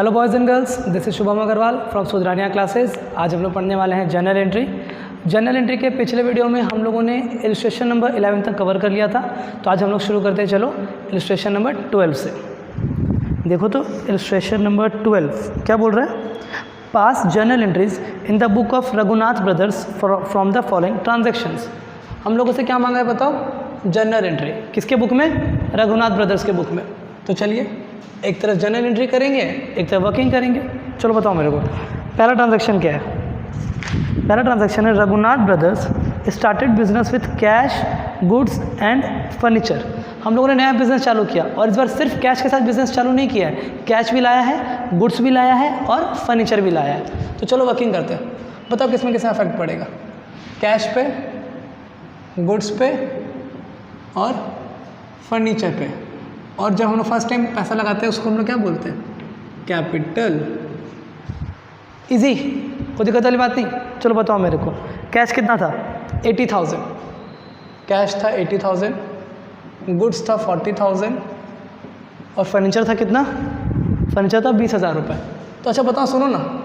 Hello boys and girls, this is Shubham Agarwal from Sudharania classes. आज हम लोग पढ़ने वाले हैं जर्नल एंट्री। जर्नल एंट्री के पिछले वीडियो में हम लोगों ने इलस्ट्रेशन नंबर 11 तक कवर कर लिया था, तो आज हम लोग शुरू करते हैं। चलो इलस्ट्रेशन नंबर 12 से देखो। तो इलस्ट्रेशन नंबर 12 क्या बोल रहा है? पास journal entries in the book of Raghunath brothers from the following transactions. हम लोगों से क्या मांगा है बताओ? Journal entry. किसके बुक में? रघुनाथ ब्रदर्स के बुक में। तो चलिए एक तरफ जर्नल एंट्री करेंगे, एक तरफ वर्किंग करेंगे। चलो बताओ मेरे को, पहला ट्रांजैक्शन क्या है? पहला ट्रांजैक्शन है Raghunath brothers started business with cash, goods and furniture. हम लोगों ने नया बिजनेस चालू किया और इस बार सिर्फ कैश के साथ बिजनेस चालू नहीं किया है, कैश भी लाया है, गुड्स भी लाया है और फर्नीचर भी लाया है। तो चलो वर्किंग करते हैं। बताओ किसमें किसमें इफेक्ट पड़ेगा? कैश पे, गुड्स पे और फर्नीचर पे। और जब हम लोग फर्स्ट टाइम पैसा लगाते हैं उसको हम लोग क्या बोलते हैं? कैपिटल। इजी, कोई दिक्कत वाली बात नहीं। चलो बताओ मेरे को, कैश कितना था? 80,000 कैश था, 80,000 गुड्स था 40,000 और फर्नीचर था कितना? फर्नीचर था 20,000 रुपये। तो अच्छा बताओ, सुनो ना,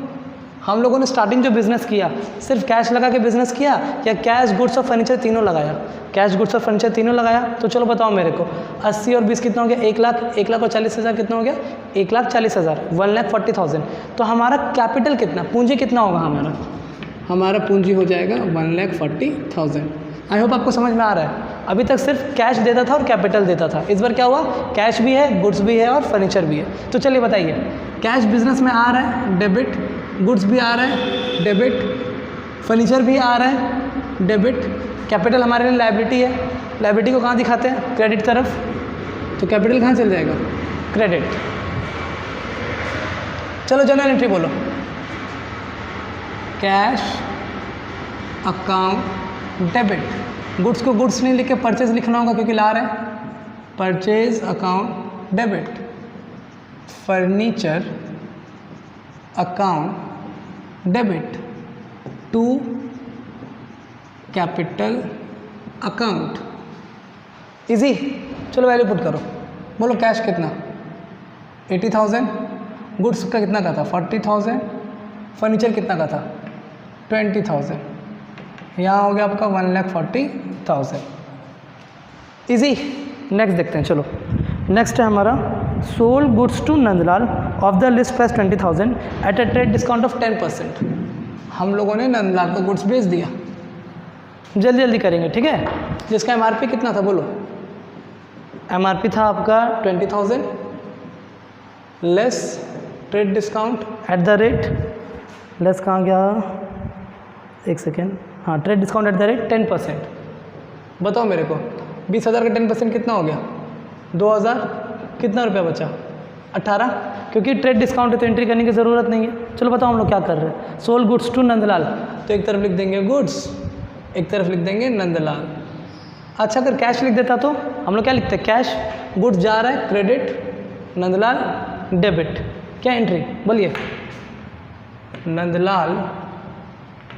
हम लोगों ने स्टार्टिंग जो बिज़नेस किया सिर्फ कैश लगा के बिज़नेस किया या कैश, गुड्स और फर्नीचर तीनों लगाया? कैश, गुड्स और फर्नीचर तीनों लगाया। तो चलो बताओ मेरे को, 80 और 20 कितना हो गया? 1 लाख। 1 लाख और 40,000 कितना हो गया? 1,40,000, 1,40,000। तो हमारा कैपिटल कितना, पूंजी कितना होगा हमारा? हमारा पूंजी हो जाएगा 1,40,000। आई होप आपको समझ में आ रहा है। अभी तक सिर्फ कैश देता था और कैपिटल देता था, इस बार क्या हुआ? कैश भी है, गुड्स भी है और फर्नीचर भी है। तो चलिए बताइए, कैश बिजनेस में आ रहा है, डेबिट। गुड्स भी आ रहा है, डेबिट। फर्नीचर भी आ रहा है, डेबिट। कैपिटल हमारे लिए लायबिलिटी है। लायबिलिटी को कहाँ दिखाते हैं? क्रेडिट तरफ। तो कैपिटल कहाँ चल जाएगा? क्रेडिट। चलो जर्नल एंट्री बोलो। Cash account debit. गुड्स को गुड्स नहीं लिख के परचेज लिखना होगा क्योंकि ला रहे हैं। Purchase account debit. Furniture account debit to capital account. Easy. चलो वैल्यू पुट करो। बोलो कैश कितना? 80,000। गुड्स का कितना का था? 40,000। फर्नीचर कितना का था? 20,000। यहाँ हो गया आपका 1,40,000। इजी। नेक्स्ट देखते हैं। चलो नेक्स्ट है हमारा, sold goods to Nandlal of the list price 20,000 at a trade discount of 10%। हम लोगों ने नंदलाल को गुड्स बेच दिया। जल्दी जल्दी करेंगे, ठीक है? जिसका एमआरपी कितना था बोलो? एमआरपी था आपका 20,000 less trade discount at the rate, less कहाँ गया? एक सेकेंड, हाँ, trade discount at the rate 10%। बताओ मेरे को, 20,000 का 10% कितना हो गया? 2,000। कितना रुपया बचा? 18। क्योंकि ट्रेड डिस्काउंट है तो एंट्री करने की ज़रूरत नहीं है। चलो बताओ हम लोग क्या कर रहे हैं? सोल्ड गुड्स टू नंदलाल, तो एक तरफ लिख देंगे गुड्स, एक तरफ लिख देंगे नंदलाल। अच्छा, अगर कैश लिख देता तो हम लोग क्या लिखते हैं? कैश, गुड्स जा रहा है क्रेडिट, नंदलाल डेबिट। क्या एंट्री बोलिए? Nandlal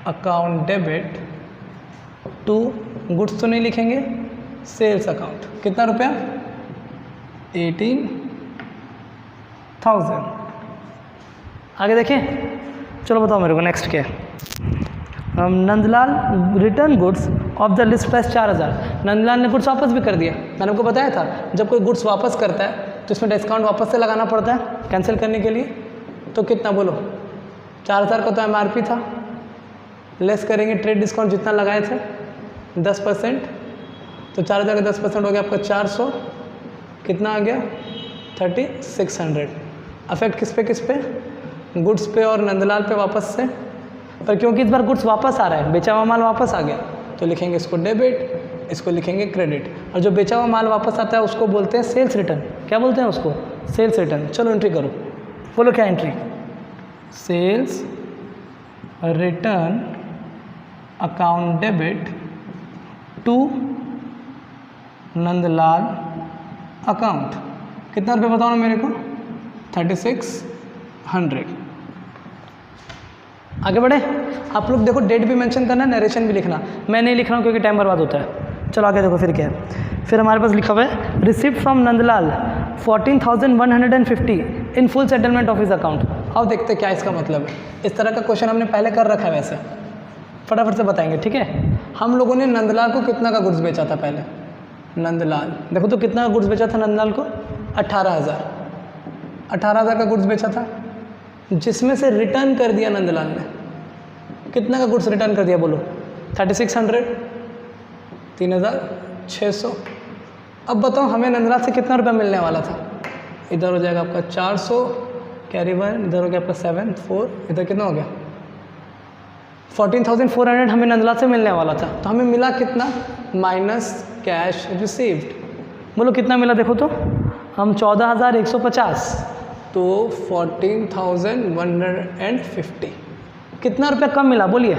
account debit to, goods तो नहीं लिखेंगे, सेल्स अकाउंट। कितना रुपया? 18,000। आगे देखें। चलो बताओ मेरे को नेक्स्ट क्या है? Nandlal return goods of the list price 4,000। Nandlal ने गुड्स वापस भी कर दिया। मैंने आपको बताया था जब कोई गुड्स वापस करता है तो इसमें डिस्काउंट वापस से लगाना पड़ता है कैंसिल करने के लिए। तो कितना बोलो? 4,000 का तो एमआरपी था, लेस करेंगे ट्रेड डिस्काउंट जितना लगाए थे 10%। तो 4,000 का 10% हो गया आपका 400। कितना आ गया? 3,600। अफेक्ट किस पे? गुड्स पे और नंदलाल पे वापस से। पर क्योंकि इस बार गुड्स वापस आ रहा है, बेचा हुआ माल वापस आ गया, तो लिखेंगे इसको डेबिट, इसको लिखेंगे क्रेडिट। और जो बेचा हुआ माल वापस आता है उसको बोलते हैं सेल्स रिटर्न। क्या बोलते हैं उसको? Sales return. चलो एंट्री करो। बोलो क्या entry? Sales return account debit to Nandlal account. कितना रुपये बताओ ना मेरे को? 3,600। आगे बढ़े। आप लोग देखो, डेट भी मेंशन करना, नरेशन भी लिखना। मैं नहीं लिख रहा हूँ क्योंकि टाइम बर्बाद होता है। चलो आगे देखो फिर क्या है। फिर हमारे पास लिखा हुआ है, receipt from Nandlal 14,150 in full settlement of his account. अब देखते क्या इसका मतलब है। इस तरह का क्वेश्चन हमने पहले कर रखा है, वैसे फटाफट से बताएंगे, ठीक है। हम लोगों ने नंदलाल को कितना का गुड्स बेचा था पहले, नंदलाल देखो तो कितना का गुड्स बेचा था नंदलाल को, 18,000 का गुड्स बेचा था, जिसमें से रिटर्न कर दिया नंदलाल ने, कितना का गुड्स रिटर्न कर दिया बोलो, 3600, 3600। अब बताओ हमें नंदलाल से कितना रुपया मिलने वाला था, इधर हो जाएगा आपका 400 कैरी 1, इधर हो गया आपका 7 4, इधर कितना हो गया 14,400 हमें नंदलाल से मिलने वाला था। तो हमें मिला कितना, माइनस कैश रिसीव्ड, बोलो कितना मिला, देखो तो हम 14,150, तो 14,150 कितना रुपया कम मिला बोलिए,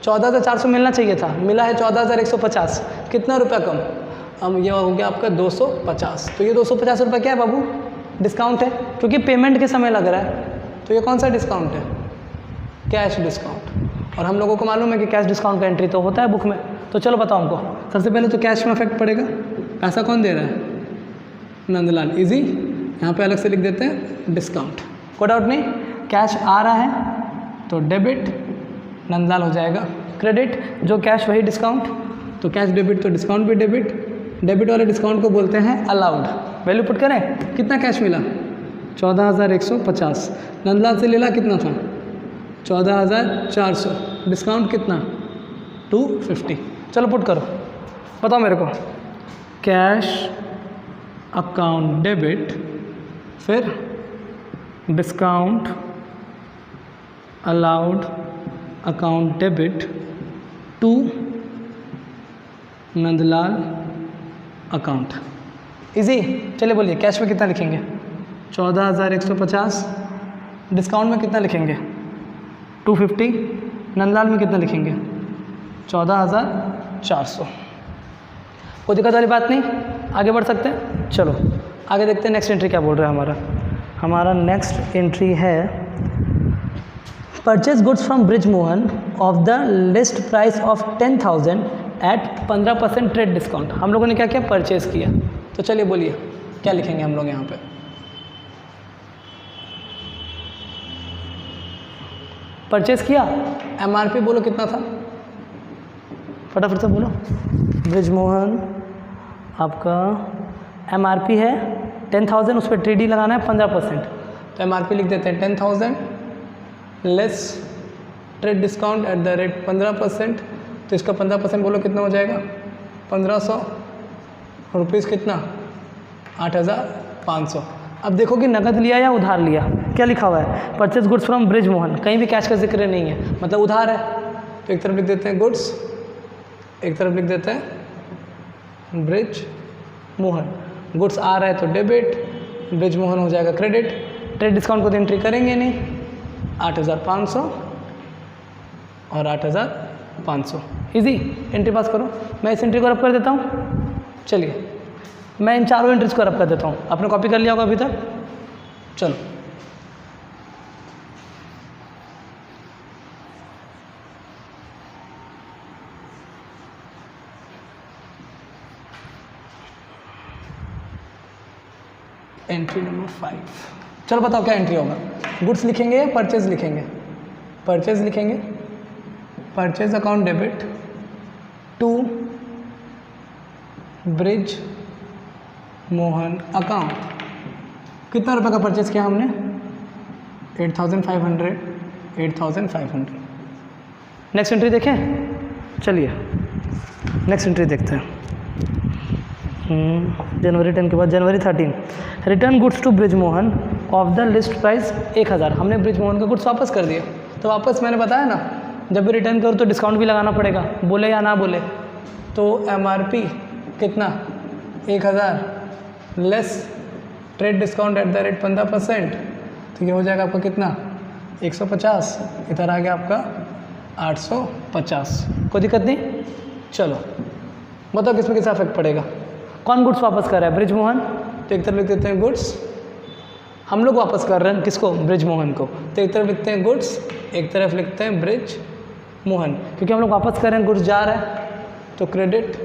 14,400 मिलना चाहिए था, मिला है 14,150, कितना रुपया कम, हम ये हो गया आपका 250। तो ये 250 रुपये क्या है बाबू, डिस्काउंट है, क्योंकि पेमेंट के समय लग रहा है। तो ये कौन सा डिस्काउंट है, कैश डिस्काउंट। और हम लोगों को मालूम है कि कैश डिस्काउंट का एंट्री तो होता है बुक में। तो चलो बताओ हमको, सबसे पहले तो कैश में इफेक्ट पड़ेगा, पैसा कौन दे रहा है, नंदलाल, इजी, यहाँ पे अलग से लिख देते हैं डिस्काउंट, कोई डाउट नहीं। कैश आ रहा है तो डेबिट, नंदलाल हो जाएगा क्रेडिट, जो कैश वही डिस्काउंट, तो कैश डेबिट तो डिस्काउंट भी डेबिट, डेबिट वाले डिस्काउंट को बोलते हैं अलाउड। वैल्यू पुट करें, कितना कैश मिला, 14,150, नंदलाल से लेला कितना था, 14,400, डिस्काउंट कितना 250। चलो पुट करो, बताओ मेरे को, कैश अकाउंट डेबिट, फिर discount allowed account debit to Nandlal account, easy. चलिए बोलिए कैश में कितना लिखेंगे, 14,150, डिस्काउंट में कितना लिखेंगे 250, नंदलाल में कितना लिखेंगे 14,400। कोई दिक्कत वाली बात नहीं, आगे बढ़ सकते हैं। चलो आगे देखते हैं नेक्स्ट एंट्री क्या बोल रहा है हमारा नेक्स्ट एंट्री है purchase goods from Brij Mohan of the list price of 10,000 at 15% trade discount. हम लोगों ने क्या किया, परचेज किया। तो चलिए बोलिए क्या लिखेंगे हम लोग यहाँ पे, परचेज किया, एमआरपी बोलो कितना था, फटाफट से बोलो, ब्रिज मोहन आपका एमआरपी है 10,000, उस पर TD लगाना है 15%, तो एमआरपी लिख देते हैं 10,000 less trade discount at the rate 15%, तो इसका 15% बोलो कितना हो जाएगा 1,500 रुपीज़, कितना 8,500। अब देखो कि नकद लिया या उधार लिया, क्या लिखा हुआ है, purchase goods from Brij Mohan, कहीं भी कैश का जिक्र नहीं है, मतलब उधार है। तो एक तरफ लिख देते हैं गुड्स, एक तरफ लिख देते हैं ब्रिज मोहन, गुड्स आ रहा है तो डेबिट, ब्रिज मोहन हो जाएगा क्रेडिट, ट्रेड डिस्काउंट को तो एंट्री करेंगे नहीं, 8,500 और 8,500, इजी, एंट्री पास करो। मैं इस एंट्री को रब कर देता हूँ, चलिए मैं इन चारों एंट्रीज को रब कर देता हूँ, आपने कॉपी कर लिया होगा अभी तक। चलो एंट्री नंबर 5, चलो बताओ क्या एंट्री होगा, गुड्स लिखेंगे या परचेज लिखेंगे, परचेज लिखेंगे, purchase account debit to Brij Mohan account. कितना रुपए का परचेज किया हमने, 8,500, 8,500। नेक्स्ट एंट्री देखें, चलिए नेक्स्ट एंट्री देखते हैं। जनवरी 10 के बाद जनवरी 13, return goods to Brij Mohan of the list price 1,000। हमने ब्रिज मोहन के गुड्स वापस कर दिए, तो वापस मैंने बताया ना जब भी रिटर्न करो तो डिस्काउंट भी लगाना पड़ेगा, बोले या ना बोले। तो एमआरपी कितना 1,000 less trade discount at the rate 15%, तो ये हो जाएगा आपका कितना 150, इधर आ गया आपका 850। कोई दिक्कत नहीं, चलो बताओ किसमें कितना इफेक्ट पड़ेगा, कौन गुड्स वापस कर रहा है, ब्रिज मोहन, तो एक तरफ लिख देते हैं गुड्स, हम लोग वापस कर रहे हैं किसको, ब्रिज मोहन को, तो एक तरफ लिखते हैं गुड्स, एक तरफ लिखते हैं ब्रिज मोहन, क्योंकि हम लोग वापस कर रहे हैं, गुड्स जा रहा है तो क्रेडिट,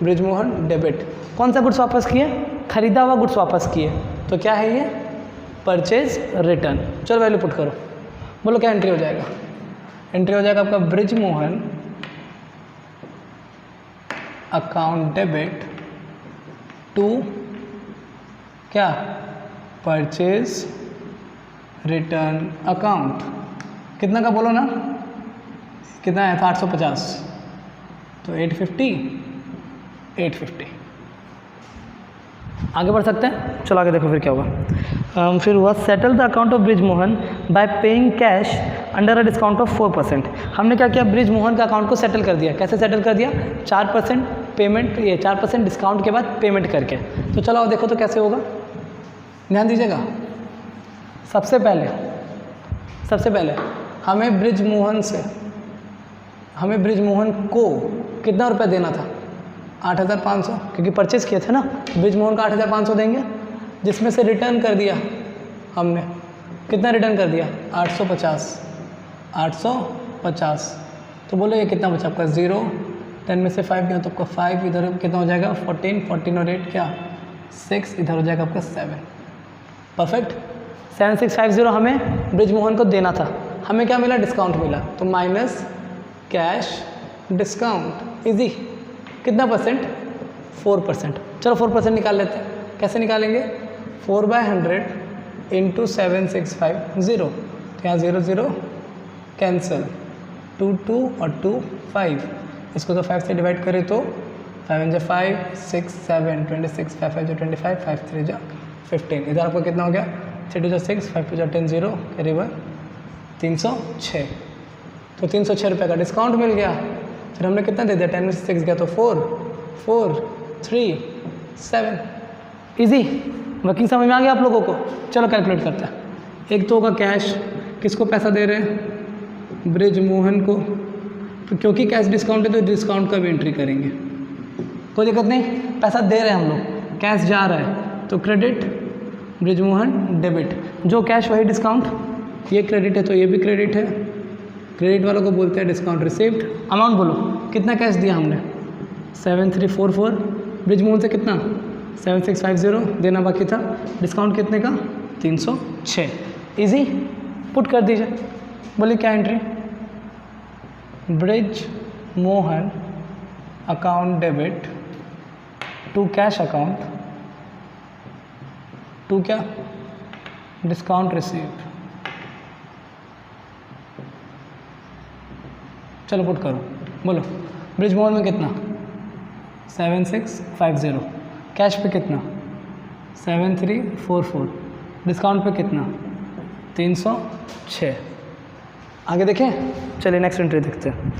ब्रिज मोहन डेबिट। कौन सा गुड्स वापस किए, खरीदा हुआ गुड्स वापस किए, तो क्या है ये? Purchase return. चलो वैल्यू पुट करो, बोलो क्या एंट्री हो जाएगा? एंट्री हो जाएगा आपका बृजमोहन अकाउंट डेबिट टू क्या? Purchase return account. कितना का बोलो ना, कितना आया था? 850, तो 850 आगे बढ़ सकते हैं। चलो आगे देखो फिर क्या हुआ। फिर हुआ settle the account of Brijmohan bye paying cash under a discount of 4%। हमने क्या किया? बृजमोहन का अकाउंट को सेटल कर दिया। कैसे सेटल कर दिया? 4% पेमेंट, ये 4% डिस्काउंट के बाद पेमेंट करके। तो चलो देखो तो कैसे होगा, ध्यान दीजिएगा। सबसे पहले हमें बृजमोहन को कितना रुपया देना था? 8,500, क्योंकि परचेज किए थे ना। बृजमोहन का 8,500 देंगे, जिसमें से रिटर्न कर दिया हमने। कितना रिटर्न कर दिया? 850। तो बोलो ये कितना बचा आपका? 0, 10 में से 5 गया तो आपका 5, इधर कितना हो जाएगा? 14 और 8 क्या? 6, इधर हो जाएगा आपका 7। परफेक्ट। 7650 हमें बृजमोहन को देना था, हमें क्या मिला? डिस्काउंट मिला, तो माइनस कैश डिस्काउंट। इजी। कितना परसेंट? 4%। चलो 4% निकाल लेते हैं। कैसे निकालेंगे? 4/100 इंटू 7650, तो यहाँ 0 0 कैंसिल, 2 2 और 2 5। इसको तो 5 से डिवाइड करें तो 5 1 5, 6 7 26, 5 5 25, 5 3 15। इधर आपको कितना हो गया? 3 2 6, 5 2 10, 0 कैरी बाय 306। तो 306 रुपये का डिस्काउंट मिल गया। फिर हमने कितना दे दिया? 10 में से 6 गया तो 4 4 3 7। इजी। वर्किंग समझ में आ गया आप लोगों को? चलो कैलकुलेट करते हैं। एक तो होगा कैश, किसको पैसा दे रहे हैं? बृजमोहन को। तो क्योंकि कैश डिस्काउंट है तो डिस्काउंट का भी एंट्री करेंगे, कोई दिक्कत नहीं। पैसा दे रहे हैं हम लोग, कैश जा रहा है तो क्रेडिट, बृजमोहन डेबिट। जो कैश वही डिस्काउंट, ये क्रेडिट है तो ये भी क्रेडिट है। क्रेडिट वालों को बोलते हैं डिस्काउंट रिसीव्ड। अमाउंट बोलो, कितना कैश दिया हमने? 7344। बृजमोहन से कितना? 7650 देना बाकी था। डिस्काउंट कितने का? 306। इजी। पुट कर दीजिए, बोलिए क्या entry? Brijmohan account debit to cash account to क्या? Discount received. चलो पुट करो, बोलो बृजमोहन में कितना? 7650। कैश पे कितना? 7344। डिस्काउंट पे कितना? 306। आगे देखें। चलिए नेक्स्ट एंट्री देखते हैं।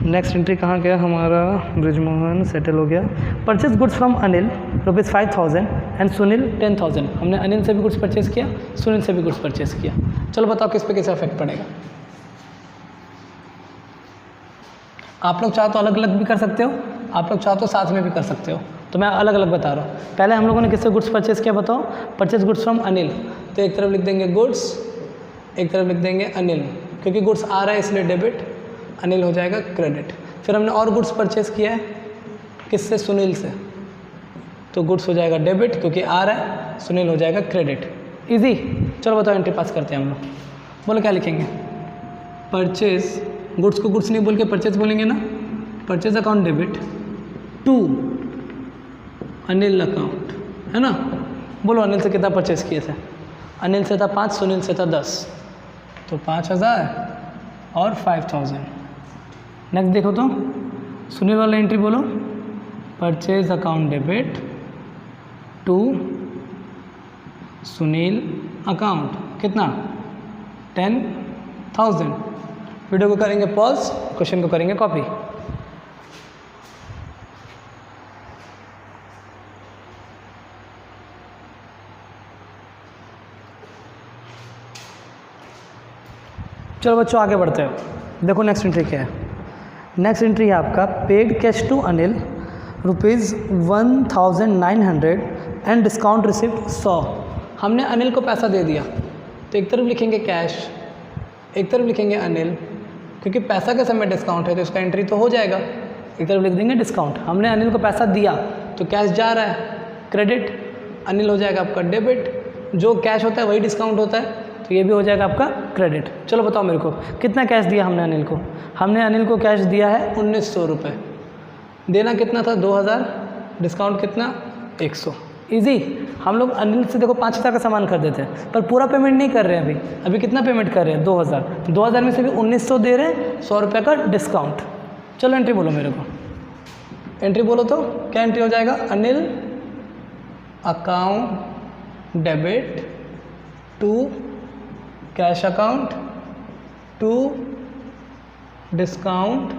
नेक्स्ट एंट्री कहाँ गया हमारा? बृजमोहन सेटल हो गया। Purchase goods from Anil ₹5000 and Sunil 10,000। हमने अनिल से भी गुड्स परचेज किया, सुनील से भी गुड्स परचेज किया। चलो बताओ किस पे कैसा इफेक्ट पड़ेगा? आप लोग चाहो तो अलग अलग भी कर सकते हो, आप लोग चाहो तो साथ में भी कर सकते हो, तो मैं अलग अलग बता रहा हूँ। पहले हम लोगों ने किससे गुड्स परचेज किया बताओ? परचेज गुड्स फ्रॉम अनिल, तो एक तरफ लिख देंगे गुड्स, एक तरफ लिख देंगे अनिल, क्योंकि गुड्स आ रहा है इसलिए डेबिट, अनिल हो जाएगा क्रेडिट। फिर हमने और गुड्स परचेज किया है किससे? सुनील से, तो गुड्स हो जाएगा डेबिट क्योंकि आ रहा है, सुनील हो जाएगा क्रेडिट। इजी। चलो बताओ एंट्री पास करते हैं हम लोग। बोलो क्या लिखेंगे? परचेज, गुड्स को गुड्स नहीं बोल के परचेज बोलेंगे ना। Purchase account debit to Anil account, है ना। बोलो अनिल से कितना परचेज किए थे? अनिल से था 5, सुनील से था 10, तो 5000 और 5000। नेक्स्ट देखो तो सुनील वाला एंट्री बोलो। Purchase account debit to Sunil account, कितना? 10,000। वीडियो को करेंगे पॉज, क्वेश्चन को करेंगे कॉपी। चलो बच्चों आगे बढ़ते हो। देखो नेक्स्ट एंट्री क्या है। नेक्स्ट एंट्री है आपका paid cash to Anil ₹1900 and discount receipt 100। हमने अनिल को पैसा दे दिया, तो एक तरफ लिखेंगे कैश, एक तरफ लिखेंगे अनिल, क्योंकि पैसा के समय डिस्काउंट है तो इसका एंट्री तो हो जाएगा। एक तरफ लिख देंगे डिस्काउंट। हमने अनिल को पैसा दिया तो कैश जा रहा है, क्रेडिट, अनिल हो जाएगा आपका डेबिट, जो कैश होता है वही डिस्काउंट होता है, तो ये भी हो जाएगा आपका क्रेडिट। चलो बताओ मेरे को कितना कैश दिया हमने अनिल को। हमने अनिल को कैश दिया है 1900 रुपये, देना कितना था 2000, डिस्काउंट कितना 100। इजी। हम लोग अनिल से देखो 5000 का सामान खरीदे थे, पर पूरा पेमेंट नहीं कर रहे हैं अभी कितना पेमेंट कर रहे हैं 2000 में से भी 1900 दे रहे हैं, 100 रुपये का डिस्काउंट। चलो एंट्री बोलो मेरे को, एंट्री बोलो तो क्या एंट्री हो जाएगा, Anil account debit to cash account to discount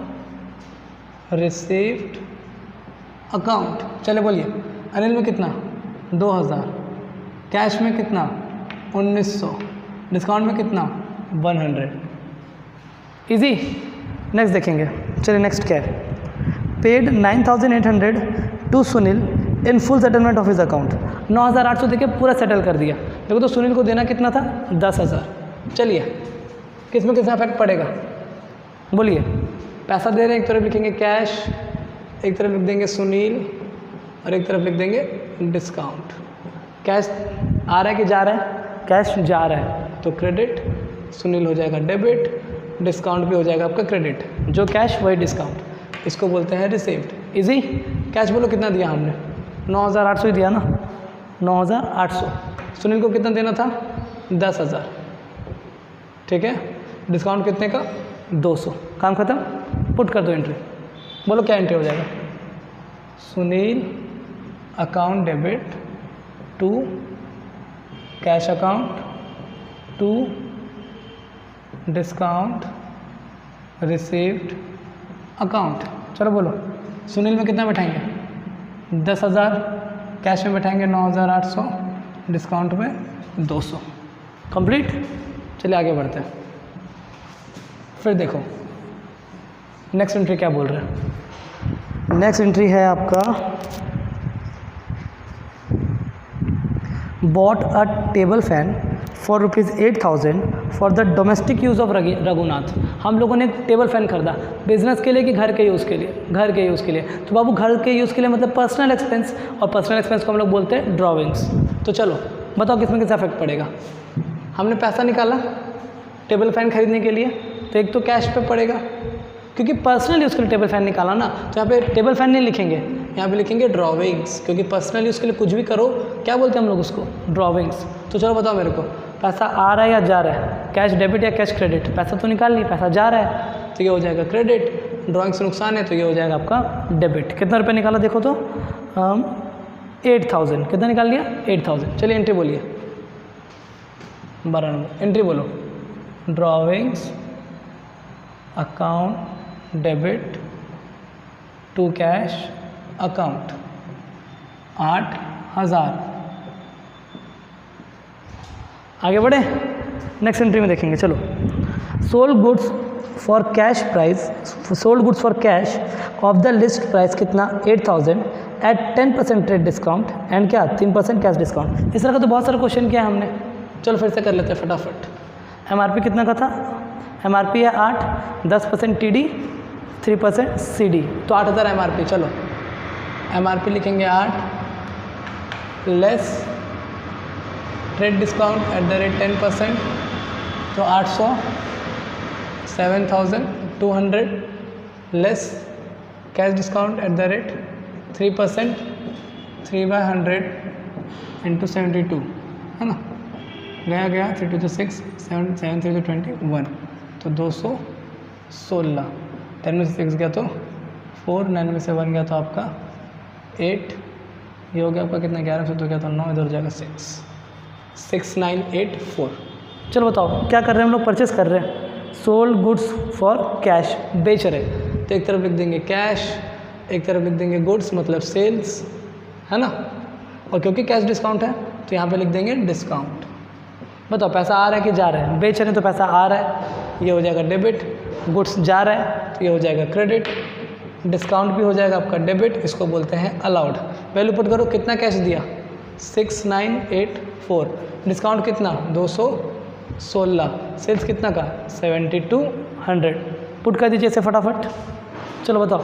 received account. चले बोलिए, अनिल में कितना 2000, कैश में कितना 1900, डिस्काउंट में कितना 100। इजी। नेक्स्ट देखेंगे, चलिए नेक्स्ट क्या है, paid 9800 to Sunil in full settlement of his account. 9800 देके पूरा सेटल कर दिया। देखो तो सुनील को देना कितना था 10000। चलिए किस में कितना इफेक्ट पड़ेगा बोलिए। पैसा दे रहे हैं, एक तरफ लिखेंगे कैश, एक तरफ लिख देंगे सुनील, और एक तरफ लिख देंगे डिस्काउंट। कैश आ रहा है कि जा रहा है, कैश जा रहा है तो क्रेडिट, सुनील हो जाएगा डेबिट, डिस्काउंट भी हो जाएगा आपका क्रेडिट, जो कैश वही डिस्काउंट, इसको बोलते हैं रिसीव्ड। इजी। कैश बोलो कितना दिया हमने 9800 ही दिया ना, 9800। सुनील को कितना देना था 10000, ठीक है। डिस्काउंट कितने का 200। काम खत्म, पुट कर दो एंट्री। बोलो क्या एंट्री हो जाएगा, Sunil account debit to cash account to discount received account. चलो बोलो, सुनील में कितना बैठाएंगे 10000, कैश में बैठाएंगे 9800, डिस्काउंट में 200। कंप्लीट। चलिए आगे बढ़ते हैं। फिर देखो नेक्स्ट एंट्री क्या बोल रहे हैं। नेक्स्ट एंट्री है आपका bought a table fan for ₹8000 for the domestic use of Raghunath. हम लोगों ने एक टेबल फैन खरीदा, बिजनेस के लिए कि घर के यूज़ के लिए, घर के यूज़ के लिए। तो बाबू घर के यूज़ के लिए मतलब पर्सनल एक्सपेंस, और पर्सनल एक्सपेंस को हम लोग बोलते हैं ड्रॉविंग्स। तो चलो बताओ किसमें कितना इफेक्ट पड़ेगा। हमने पैसा निकाला टेबल फैन खरीदने के लिए, तो एक तो कैश पे पड़ेगा, क्योंकि पर्सनल यूज़ के लिए टेबल फैन निकाला ना, तो यहाँ पे टेबल फैन नहीं लिखेंगे, यहाँ पे लिखेंगे ड्रॉविंग्स, क्योंकि पर्सनल यूज़ के लिए कुछ भी करो क्या बोलते हैं हम लोग उसको, ड्रॉविंग्स। तो चलो बताओ मेरे को, पैसा आ रहा है या जा रहा है, कैश डेबिट या कैश क्रेडिट। पैसा तो निकाल ली, पैसा जा रहा है तो ये हो जाएगा क्रेडिट, ड्रॉइंग से नुकसान है तो ये हो जाएगा आपका डेबिट। कितना रुपये निकाला देखो तो 8000। कितना निकाल लिया 8000। चलिए एंट्री बोलिए 12 नंबर एंट्री बोलो, drawings account debit to cash account 8000। आगे बढ़े, नेक्स्ट एंट्री में देखेंगे। चलो, sold goods for cash price, sold goods for cash of the list price कितना 8000 एट 10% ट्रेड डिस्काउंट एंड क्या 3% कैश डिस्काउंट। इस तरह का तो बहुत सारे क्वेश्चन किया हमने। चलो फिर से कर लेते हैं फटाफट। MRP कितना का था, MRP है 8, 10% TD, 3% CD, तो 8000 MRP। चलो MRP लिखेंगे 8 less trade discount at the rate 10%, तो 800, 7200 less cash discount at the rate 3%, 3/100 into 72 है ना, गया 3 2 6 7 7 3 21, तो 216। 10 में से 6 गया तो 4, 9 में से 1 गया तो आपका 8, ये हो गया आपका कितना 11 से 2 गया तो 9, इधर हो जाएगा 6984। चलो बताओ क्या कर रहे हैं हम लोग, परचेस कर रहे हैं, सोल्ड गुड्स फॉर कैश, बेच रहे, तो एक तरफ लिख देंगे कैश, एक तरफ लिख देंगे गुड्स मतलब सेल्स है ना, और क्योंकि कैश डिस्काउंट है तो यहाँ पे लिख देंगे डिस्काउंट। बताओ पैसा आ रहा है कि जा रहा है, बेच रहे हैं तो पैसा आ रहा है, ये हो जाएगा डेबिट, गुड्स जा रहा है तो ये हो जाएगा क्रेडिट, डिस्काउंट भी हो जाएगा आपका डेबिट, इसको बोलते हैं अलाउड। वैल्यू पुट करो, कितना कैश दिया 6984, डिस्काउंट कितना 216, सेल्स कितना का 7200, पुट कर दीजिए इसे फटाफट। चलो बताओ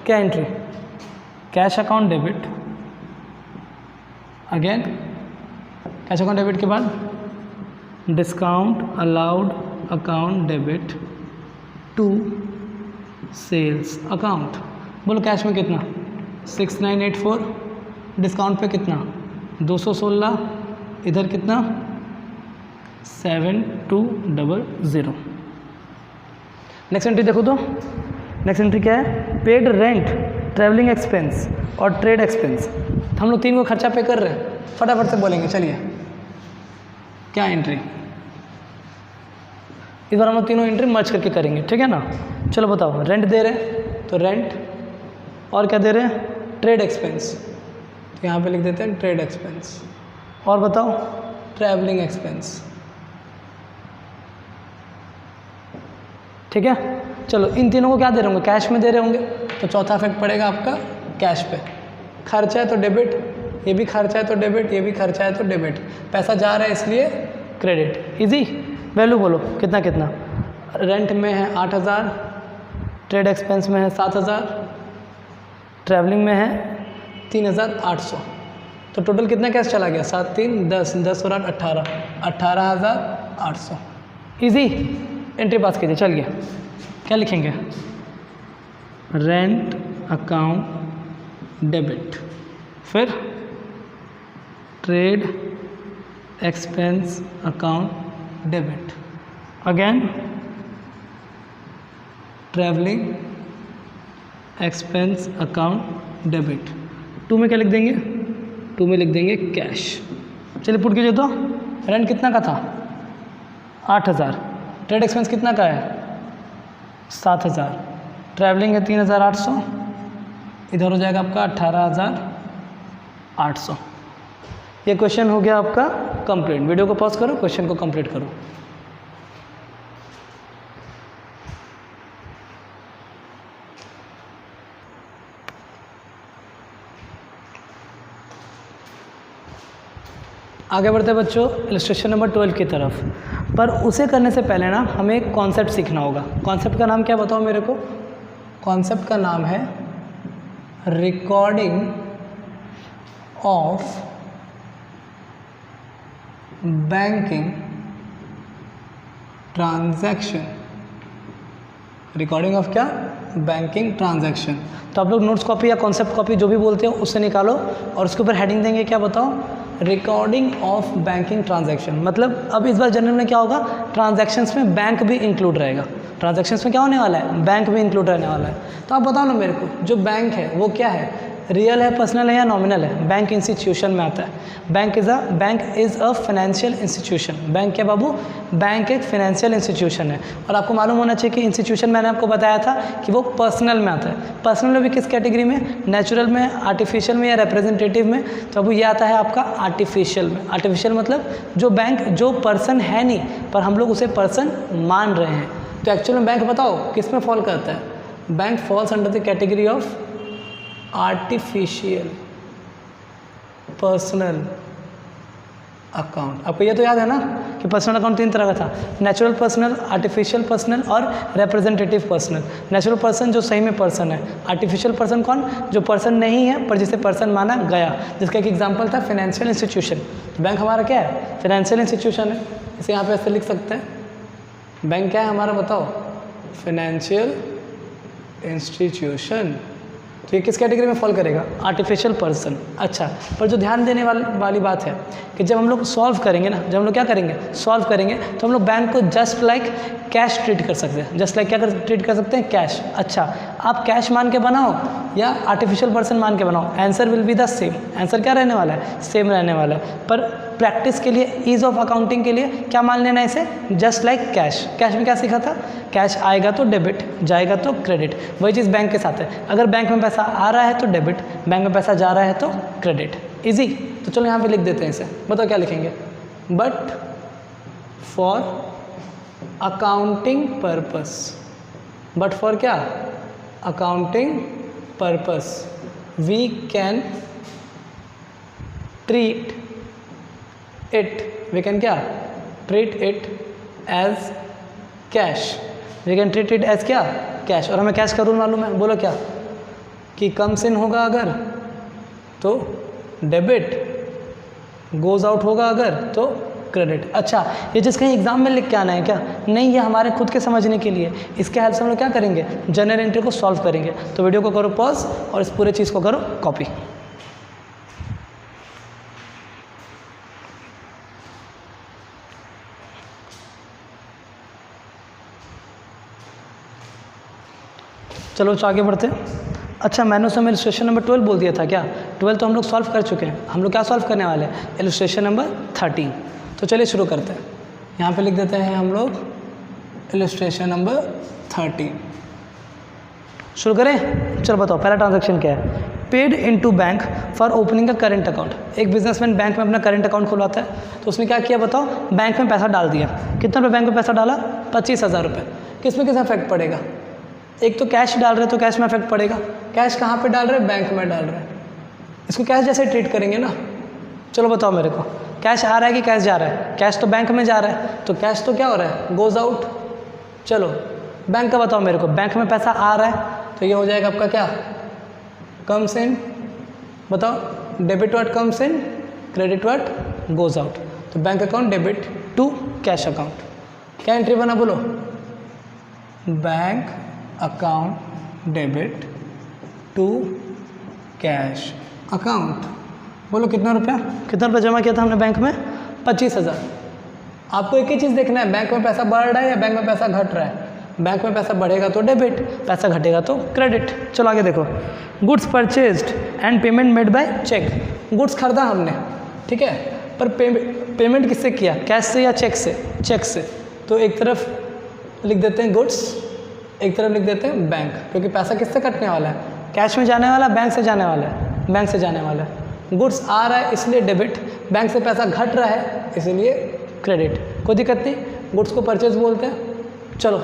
क्या entry, cash account debit again cash account debit के बाद discount allowed account debit to sales account. बोलो कैश में कितना 6984, डिस्काउंट पे कितना 216, इधर कितना 7200। नेक्स्ट एंट्री देखो तो नेक्स्ट एंट्री क्या है, पेड रेंट, ट्रैवलिंग एक्सपेंस और ट्रेड एक्सपेंस। हम लोग 3 को खर्चा पे कर रहे हैं, फटाफट से बोलेंगे। चलिए क्या एंट्री, इस बार हम लोग तीनों एंट्री मर्ज करके करेंगे, ठीक है ना। चलो बताओ, रेंट दे रहे हैं तो रेंट, और क्या दे रहे हैं ट्रेड एक्सपेंस, तो यहाँ पे लिख देते हैं ट्रेड एक्सपेंस, और बताओ ट्रैवलिंग एक्सपेंस, ठीक है। चलो इन तीनों को क्या दे रहे होंगे, कैश में दे रहे होंगे, तो चौथा इफेक्ट पड़ेगा आपका कैश पे। खर्चा है तो डेबिट, ये भी खर्चा है तो डेबिट, ये भी खर्चा है तो डेबिट, पैसा जा रहा है इसलिए क्रेडिट। इजी, वैल्यू बोलो कितना कितना, रेंट में है 8000, ट्रेड एक्सपेंस में है 7000, ट्रैवलिंग में है 3800, तो टोटल कितना कैश चला गया 7 3 10 10 और 8 18, 18800। इजी, एंट्री पास कीजिए। चलिए क्या लिखेंगे, रेंट अकाउंट डेबिट, फिर trade expense account debit, again travelling expense account debit. 2 में क्या लिख देंगे, 2 में लिख देंगे कैश। चलिए पुट कीजिए तो, रेंट कितना का था 8000, ट्रेड एक्सपेंस कितना का है 7000, ट्रैवलिंग है 3800, इधर हो जाएगा आपका 18800। ये क्वेश्चन हो गया आपका कंप्लीट। वीडियो को पॉज करो, क्वेश्चन को कंप्लीट करो। आगे बढ़ते हैं बच्चों इलस्ट्रेशन नंबर 12 की तरफ, पर उसे करने से पहले ना हमें एक कॉन्सेप्ट सीखना होगा। कॉन्सेप्ट का नाम क्या बताओ मेरे को, कॉन्सेप्ट का नाम है recording of banking transaction. Recording of क्या, बैंकिंग ट्रांजैक्शन। तो आप लोग नोट्स कॉपी या कॉन्सेप्ट कॉपी जो भी बोलते हो उससे निकालो और उसके ऊपर हेडिंग देंगे क्या बताओ, रिकॉर्डिंग ऑफ बैंकिंग ट्रांजैक्शन। मतलब अब इस बार जनरल में क्या होगा, ट्रांजैक्शंस में बैंक भी इंक्लूड रहेगा। ट्रांजैक्शंस में क्या होने वाला है, बैंक भी इंक्लूड रहने वाला है। तो आप बताओ ना मेरे को, जो बैंक है वो क्या है, रियल है, पर्सनल है या नॉमिनल है। बैंक इंस्टीट्यूशन में आता है। Bank is a financial institution. Bank क्या बाबू, बैंक एक फाइनेंशियल इंस्टीट्यूशन है। और आपको मालूम होना चाहिए कि इंस्टीट्यूशन मैंने आपको बताया था कि वो पर्सनल में आता है। पर्सनल में भी किस कैटेगरी में, नेचुरल में, आर्टिफिशियल में या रिप्रेजेंटेटिव में। तो अब ये आता है आपका आर्टिफिशियल में। आर्टिफिशियल मतलब जो बैंक जो पर्सन है नहीं पर हम लोग उसे पर्सन मान रहे हैं। तो एक्चुअल में बैंक बताओ किस में फॉल करता है, bank falls under the category of artificial personal account. आपको ये तो याद है ना कि पर्सनल अकाउंट 3 तरह का था, नेचुरल पर्सनल, आर्टिफिशियल पर्सनल और रिप्रेजेंटेटिव पर्सनल। नेचुरल पर्सन जो सही में पर्सन है, आर्टिफिशियल पर्सन कौन, जो पर्सन नहीं है पर जिसे पर्सन माना गया, जिसका एक एग्जांपल था फाइनेंशियल इंस्टीट्यूशन। बैंक हमारा क्या है, फाइनेंशियल इंस्टीट्यूशन है। इसे यहाँ पे ऐसे लिख सकते हैं, बैंक क्या है हमारा बताओ, फाइनेंशियल इंस्टीट्यूशन। तो ये किस कैटेगरी में फॉल करेगा, आर्टिफिशियल पर्सन। अच्छा, पर जो ध्यान देने वाली बात है कि जब हम लोग सॉल्व करेंगे ना, जब हम लोग क्या करेंगे, सॉल्व करेंगे, तो हम लोग बैंक को जस्ट लाइक कैश ट्रीट कर सकते हैं। जस्ट लाइक क्या ट्रीट कर सकते हैं, कैश। अच्छा, आप कैश मान के बनाओ या आर्टिफिशियल पर्सन मान के बनाओ, answer will be the same. Answer क्या रहने वाला है, सेम रहने वाला है। पर प्रैक्टिस के लिए, ईज ऑफ अकाउंटिंग के लिए क्या मान लेना है इसे, जस्ट लाइक कैश। कैश में क्या सीखा था, कैश आएगा तो डेबिट, जाएगा तो क्रेडिट। वही चीज़ बैंक के साथ है। अगर बैंक में पैसा आ रहा है तो डेबिट, बैंक में पैसा जा रहा है तो क्रेडिट। इजी। तो चलो यहाँ पे लिख देते हैं इसे। बताओ क्या लिखेंगे, but for accounting purpose. But for क्या, accounting purpose we can treat it, we can क्या, treat it as cash. We can treat it as क्या, कैश। और हमें कैश का रूल मालूम है, बोलो क्या, कि कम सिन होगा अगर तो डेबिट, गोज आउट होगा अगर तो क्रेडिट। अच्छा, ये चीज़ कहीं एग्जाम में लिख के आना है क्या? नहीं, ये हमारे खुद के समझने के लिए। इसके हेल्प से हम लोग क्या करेंगे, जनरल एंट्री को सॉल्व करेंगे। तो वीडियो को करो पॉज और इस पूरे चीज़ को करो कॉपी। चलो आगे बढ़ते हैं। अच्छा, मैंने उस समय इलस्ट्रेशन नंबर 12 बोल दिया था क्या? 12 तो हम लोग सॉल्व कर चुके हैं। हम लोग क्या सॉल्व करने वाले हैं? Illustration number 13। तो चलिए शुरू करते हैं। यहाँ पे लिख देते हैं हम लोग इलस्ट्रेशन नंबर 13। शुरू करें? चलो बताओ पहला ट्रांजैक्शन क्या है? Paid into bank for opening a current account. एक बिजनेसमैन बैंक में अपना करेंट अकाउंट खुलवाता है, तो उसने क्या किया बताओ? बैंक में पैसा डाल दिया। कितना रुपये बैंक में पैसा डाला? 25,000 रुपये। किसमें किस इफेक्ट पड़ेगा? एक तो कैश डाल रहे तो कैश में इफेक्ट पड़ेगा। कैश कहाँ पे डाल रहे हैं? बैंक में डाल रहे हैं। इसको कैश जैसे ट्रीट करेंगे ना। चलो बताओ मेरे को, कैश आ रहा है कि कैश जा रहा है? कैश तो बैंक में जा रहा है, तो कैश तो क्या हो रहा है? Goes out. चलो बैंक का बताओ मेरे को। बैंक में पैसा आ रहा है तो ये हो जाएगा आपका क्या? Comes in. बताओ debit what comes in, credit what goes out. तो bank account debit to cash account. क्या एंट्री बना बोलो? Bank account debit to cash account. बोलो कितना रुपया? कितना रुपया जमा किया था हमने बैंक में? 25,000। आपको एक ही चीज़ देखना है, बैंक में पैसा बढ़ रहा है या बैंक में पैसा घट रहा है। बैंक में पैसा बढ़ेगा तो डेबिट, पैसा घटेगा तो क्रेडिट। चलो आगे देखो। Goods purchased and payment made by cheque. Goods खरीदा हमने, ठीक है, पर पेमेंट किससे किया? कैश से या चेक से? चेक से। तो एक तरफ लिख देते हैं गुड्स, एक तरफ लिख देते हैं बैंक, क्योंकि पैसा किससे कटने वाला है? कैश में जाने वाला, बैंक से जाने वाला है? बैंक से जाने वाला है। गुड्स आ रहा है इसलिए डेबिट, बैंक से पैसा घट रहा है इसलिए क्रेडिट। कोई दिक्कत नहीं, गुड्स को परचेज बोलते हैं। चलो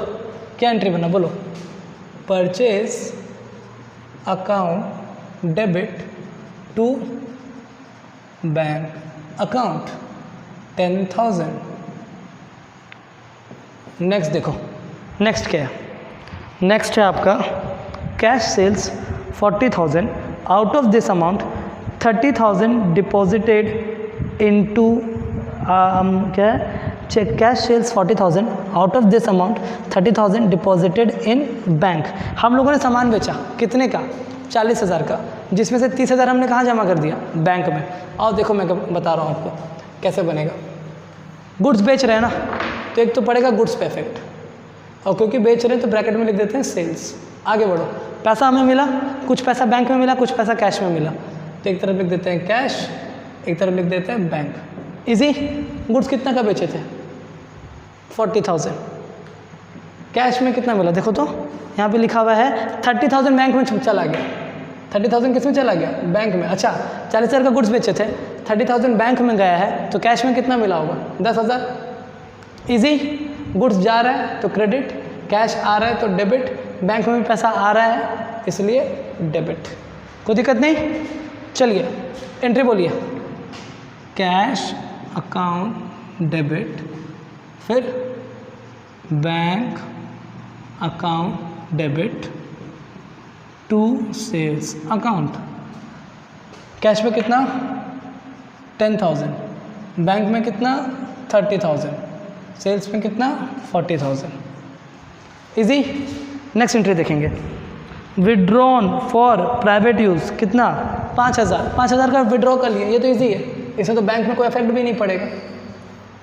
क्या एंट्री बना बोलो? Purchase account debit to bank account 10,000। Next देखो, नेक्स्ट क्या है? नेक्स्ट है आपका cash sales 40,000। Out of this amount 30,000 deposited into क्या है? Cheque. Cash sales 40,000। Out of this amount 30,000 deposited in bank. हम लोगों ने सामान बेचा कितने का? 40,000 का, जिसमें से 30,000 हमने कहाँ जमा कर दिया? बैंक में। और देखो मैं बता रहा हूँ आपको कैसे बनेगा। गुड्स बेच रहे हैं ना, तो एक तो पड़ेगा गुड्स पे इफेक्ट, और क्योंकि बेच रहे हैं तो ब्रैकेट में लिख देते हैं सेल्स। आगे बढ़ो। पैसा हमें मिला, कुछ पैसा बैंक में मिला, कुछ पैसा कैश में मिला, तो एक तरफ लिख देते हैं कैश, एक तरफ लिख देते हैं बैंक। इजी। गुड्स कितना का बेचे थे? 40,000। कैश में कितना मिला देखो तो, यहाँ पे लिखा हुआ है 30,000 बैंक में चला गया। 30,000 किस में चला गया? बैंक में। अच्छा, 40,000 का गुड्स बेचे थे, 30,000 बैंक में गया है, तो कैश में कितना मिला होगा? 10,000। इजी। गुड्स जा रहा है तो क्रेडिट, कैश आ रहा है तो डेबिट, बैंक में भी पैसा आ रहा है इसलिए डेबिट। कोई दिक्कत नहीं। चलिए एंट्री बोलिए। कैश अकाउंट डेबिट, फिर bank account debit to sales account. Cash में कितना? 10,000। बैंक में कितना? 30,000। सेल्स में कितना? 40,000। इजी। नेक्स्ट एंट्री देखेंगे। विड्रॉन फॉर प्राइवेट यूज़ कितना? 5,000। 5,000 का विड्रॉ कर लिए, ये तो इजी है, इसमें तो बैंक में कोई इफेक्ट भी नहीं पड़ेगा।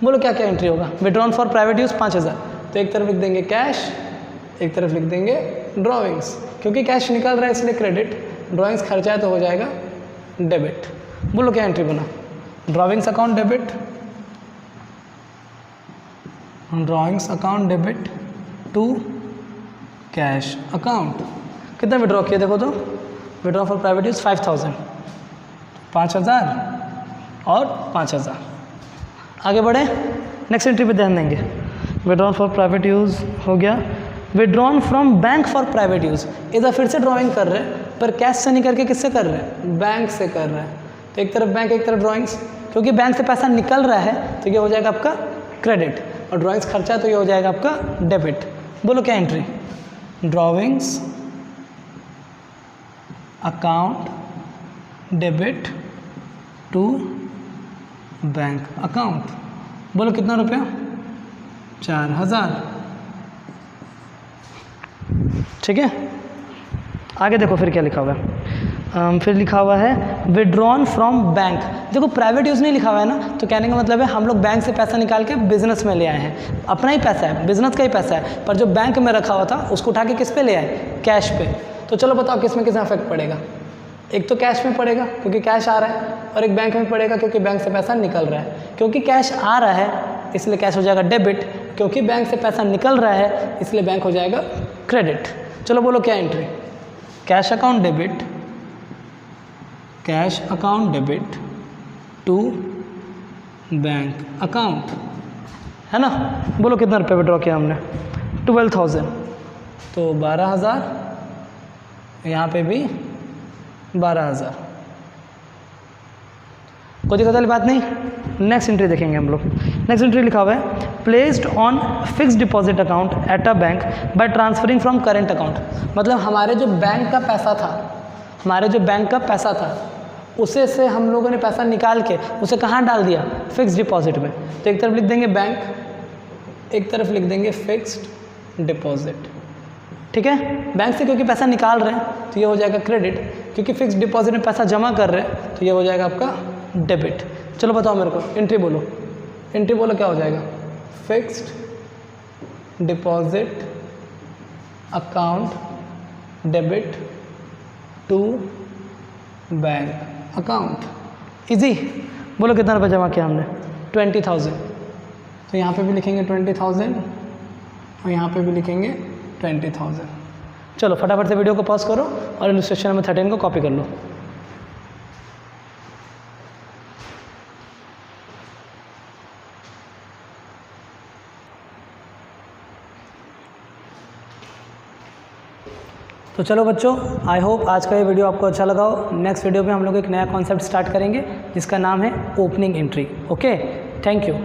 बोलो क्या क्या एंट्री होगा? विड्रॉन फॉर प्राइवेट यूज़ 5,000, तो एक तरफ लिख देंगे कैश, एक तरफ लिख देंगे ड्रॉइंग्स, क्योंकि कैश निकल रहा है इसलिए क्रेडिट, ड्रॉइंग्स खर्चा है तो हो जाएगा डेबिट। बोलो क्या एंट्री बना? Drawings account debit, drawings account debit to cash account. कितना विड्रॉ किया देखो तो? विड्रॉ फॉर प्राइवेट यूज 5,000, 5,000 और 5,000। आगे बढ़े, नेक्स्ट एंट्री पे ध्यान देंगे। विड्रॉन फॉर प्राइवेट यूज़ हो गया। Withdrawn from bank for private use, इधर फिर से ड्राइंग कर रहे हैं, पर कैश से नहीं करके किससे कर रहे हैं? बैंक से कर रहे हैं, तो एक तरफ बैंक एक तरफ ड्राइंग्स, क्योंकि बैंक से पैसा निकल रहा है तो ये हो जाएगा आपका क्रेडिट, और ड्राइंग्स खर्चा तो ये हो जाएगा आपका डेबिट। बोलो क्या entry? Drawings account debit to bank account. बोलो कितना रुपया? 4000। ठीक है, आगे देखो फिर क्या लिखा हुआ है। फिर लिखा हुआ है विड्रॉन फ्रॉम बैंक। देखो प्राइवेट यूज़ नहीं लिखा हुआ है ना, तो कहने का मतलब है हम लोग बैंक से पैसा निकाल के बिजनेस में ले आए हैं। अपना ही पैसा है, बिजनेस का ही पैसा है, पर जो बैंक में रखा हुआ था उसको उठा के किस पे ले आए? कैश पे। तो चलो बताओ किस में कितना इफेक्ट पड़ेगा? एक तो कैश में पड़ेगा क्योंकि कैश आ रहा है, और एक बैंक में पड़ेगा क्योंकि बैंक से पैसा निकल रहा है। क्योंकि कैश आ रहा है इसलिए कैश हो जाएगा डेबिट, क्योंकि बैंक से पैसा निकल रहा है इसलिए बैंक हो जाएगा क्रेडिट। चलो बोलो क्या entry? Cash account debit, cash account debit to bank account, है ना। बोलो कितना रुपये विड्रॉ किया हमने? 12,000। तो 12,000, यहाँ पे भी 12,000। कोई दिक्कत वाली बात नहीं। नेक्स्ट एंट्री देखेंगे हम लोग। नेक्स्ट एंट्री लिखा हुआ है placed on fix deposit account at a bank by transferring from current account. मतलब हमारे जो बैंक का पैसा था, उसे से हम लोगों ने पैसा निकाल के उसे कहाँ डाल दिया? फिक्स डिपॉजिट में। तो एक तरफ लिख देंगे बैंक, एक तरफ लिख देंगे फिक्स्ड डिपॉजिट। ठीक है, बैंक से क्योंकि पैसा निकाल रहे हैं तो ये हो जाएगा क्रेडिट, क्योंकि फिक्स डिपॉजिट में पैसा जमा कर रहे हैं तो ये हो जाएगा आपका डेबिट। चलो बताओ मेरे को, एंट्री बोलो, एंट्री बोलो क्या हो जाएगा? Fixed deposit account debit to bank account. Easy. बोलो कितना रुपये जमा किया हमने? 20,000। तो यहाँ पे भी लिखेंगे 20,000 और यहाँ पे भी लिखेंगे 20,000। चलो फटाफट से वीडियो को पॉज करो और इलस्ट्रेशन नंबर 13 को कॉपी कर लो। तो चलो बच्चों, आई होप आज का ये वीडियो आपको अच्छा लगा हो। नेक्स्ट वीडियो में हम लोग एक नया कॉन्सेप्ट स्टार्ट करेंगे जिसका नाम है opening entry. Okay, thank you.